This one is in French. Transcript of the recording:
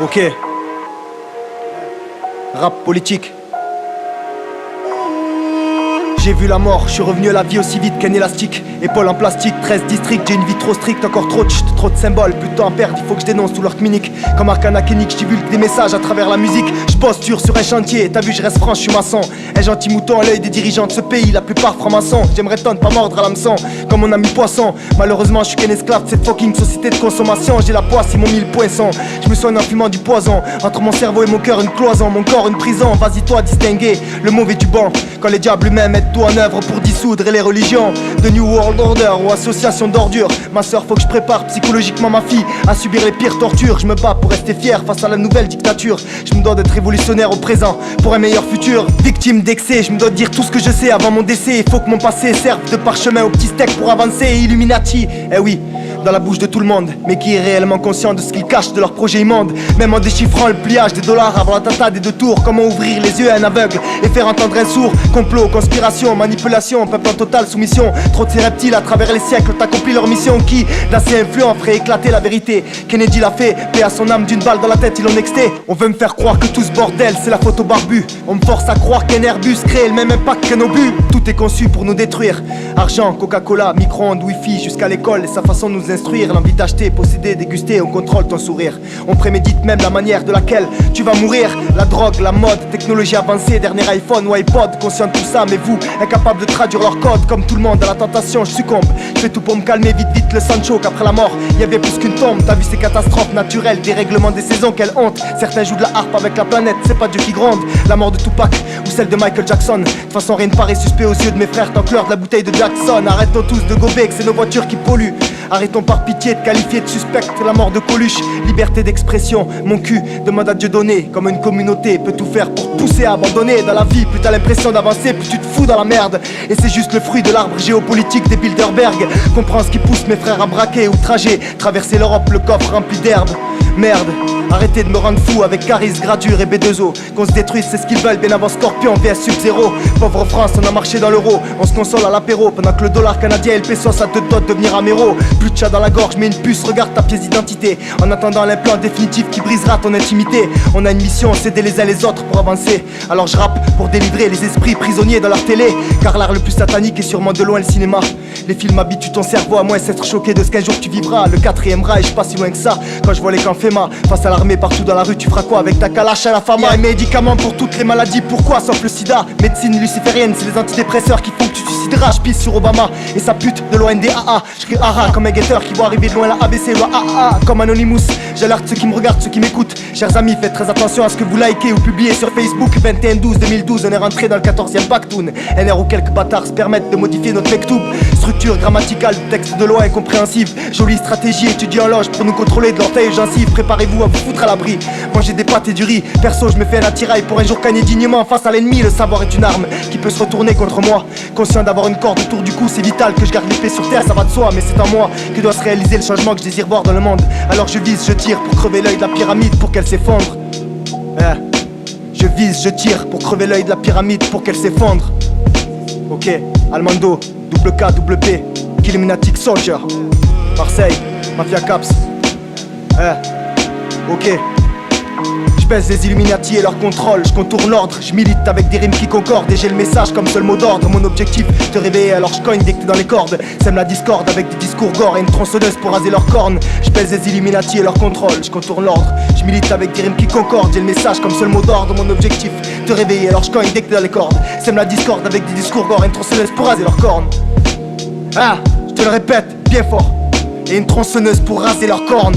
Ok. Rap politique. J'ai vu la mort, je suis revenu à la vie aussi vite qu'un élastique. Épaule en plastique, 13 districts, j'ai une vie trop stricte, encore trop de symboles, plus de temps à perdre, il faut que je dénonce tout leur clinique. Comme Arcana Kénique, je divulgue des messages à travers la musique. Je posture sur un chantier, t'as vu je reste franc, je suis maçon. Un gentil mouton à l'œil des dirigeants de ce pays, la plupart francs-maçons. J'aimerais tant ne pas mordre à l'hameçon, comme mon ami poisson. Malheureusement je suis qu'un esclave de cette fucking société de consommation. J'ai la poisse, ils m'ont mis le poinçon. Je me soigne en fumant du poison. Entre mon cerveau et mon cœur une cloison, mon corps une prison. Vas-y toi distinguer le mauvais du bon. Quand les diables eux-mêmes mettent tout en œuvre pour dissoudre les religions de New World Order ou association d'ordures. Ma soeur faut que je prépare psychologiquement ma fille à subir les pires tortures. Je me bats pour rester fier face à la nouvelle dictature. Je me dois d'être révolutionnaire au présent pour un meilleur futur. Victime d'excès, je me dois de dire tout ce que je sais avant mon décès. Il faut que mon passé serve de parchemin au petit steak pour avancer. Illuminati, eh oui, dans la bouche de tout le monde, mais qui est réellement conscient de ce qu'ils cachent de leur projet immonde. Même en déchiffrant le pliage des dollars avant l'attentat des 2 tours. Comment ouvrir les yeux à un aveugle et faire entendre un sourd. Complot, conspiration, manipulation, peuple en totale soumission. Trop de ces reptiles à travers les siècles ont accompli leur mission. Qui d'assez influent ferait éclater la vérité? Kennedy l'a fait, paix à son âme, d'une balle dans la tête il en exté. On veut me faire croire que tout ce bordel c'est la faute au barbu. On me force à croire qu'un Airbus crée le même impact que nos buts. Tout est conçu pour nous détruire. Argent, Coca-Cola, micro-ondes, wifi jusqu'à l'école et sa façon de nous instruire. L'envie d'acheter, posséder, déguster, on contrôle ton sourire. On prémédite même la manière de laquelle tu vas mourir. La drogue, la mode, technologie avancée, dernier iPhone ou iPod. Conscient de tout ça, mais vous, incapables de traduire leur code. Comme tout le monde à la tentation, je succombe. Je fais tout pour me calmer, vite vite le Sancho. Qu'après la mort, il y avait plus qu'une tombe. T'as vu ces catastrophes naturelles, dérèglement des saisons, quelle honte. Certains jouent de la harpe avec la planète, c'est pas Dieu qui gronde. La mort de Tupac ou celle de Michael Jackson. De toute façon rien ne paraît suspect aux yeux de mes frères tant que l'heure de la bouteille de Jackson. Arrêtons tous de gober que c'est nos voitures qui polluent. Arrêtons par pitié de qualifier de suspect la mort de Coluche. Liberté d'expression, mon cul demande à Dieu donner. Comme une communauté peut tout faire pour pousser à abandonner. Dans la vie, plus t'as l'impression d'avancer, plus tu te fous dans la merde. Et c'est juste le fruit de l'arbre géopolitique des Bilderberg. Comprends ce qui pousse mes frères à braquer, outrager, traverser l'Europe, le coffre rempli d'herbe. Merde, arrêtez de me rendre fou avec Caris, Gradure et B2O. Qu'on se détruise, c'est ce qu'ils veulent, bien avant Scorpion, VS Sub-Zero. Pauvre France, on a marché dans l'euro, on se console à l'apéro. Pendant que le dollar canadien et le peso, ça te dote de devenir améro. Plus de chat dans la gorge, mais une puce, regarde ta pièce d'identité. En attendant l'implant définitif qui brisera ton intimité. On a une mission, s'aider les uns les autres pour avancer. Alors je rappe pour délivrer les esprits prisonniers dans leur télé. Car l'art le plus satanique est sûrement de loin le cinéma. Les films habituent ton cerveau à moins s'être choqué de ce qu'un jour tu vivras. Le 4ème Reich, pas si loin que ça. Quand je vois les camps FEMA, face à l'armée partout dans la rue, tu feras quoi avec ta calache à la fama? Et médicaments pour toutes les maladies, pourquoi sauf le sida? Médecine luciférienne, c'est les antidépresseurs qui font que tu suicideras. Je pisse sur Obama et sa pute de l'ONDAA. Je crie aha comme un guetteur qui voit arriver de loin la ABC, le AAA comme Anonymous. J'alerte ceux qui me regardent, ceux qui m'écoutent. Chers amis, faites très attention à ce que vous likez ou publiez sur Facebook. 21/12/2012, on est rentré dans le 14ème Pactoon. NR ou quelques bâtards se permettent de modifier notre mektoub. Structure grammaticale, texte de loi incompréhensible. Jolie stratégie, étudier en loge pour nous contrôler de l'orteil aux gencives. Préparez-vous à vous foutre à l'abri. Manger des pâtes et du riz. Perso, je me fais un attirail pour un jour gagner dignement face à l'ennemi. Le savoir est une arme qui peut se retourner contre moi. Conscient d'avoir une corde autour du cou, c'est vital que je garde l'épée sur terre, ça va de soi. Mais c'est en moi que doit se réaliser le changement que je désire voir dans le monde. Alors je vise, je tire pour crever l'œil de la pyramide pour qu'elle s'effondre. Je vise, je tire pour crever l'œil de la pyramide pour qu'elle s'effondre. Ok, Almando, double K, double P, Killuminatic Soldier, Marseille, Mafia Caps. Ok. Je pèse les Illuminati et leur contrôle, je contourne l'ordre, je milite avec des rimes qui concordent et j'ai le message comme seul mot d'ordre. Mon objectif, te réveiller alors je cogne dès que t'es dans les cordes. Sème la discorde avec des discours gore et une tronçonneuse pour raser leurs cornes. Je pèse les Illuminati et leur contrôle, je contourne l'ordre, je milite avec des rimes qui concordent, j'ai le message comme seul mot d'ordre. Mon objectif, te réveiller alors je cogne dès que t'es dans les cordes. Sème la discorde avec des discours gore et une tronçonneuse pour raser leurs cornes. Je te le répète, bien fort, et une tronçonneuse pour raser leurs cornes.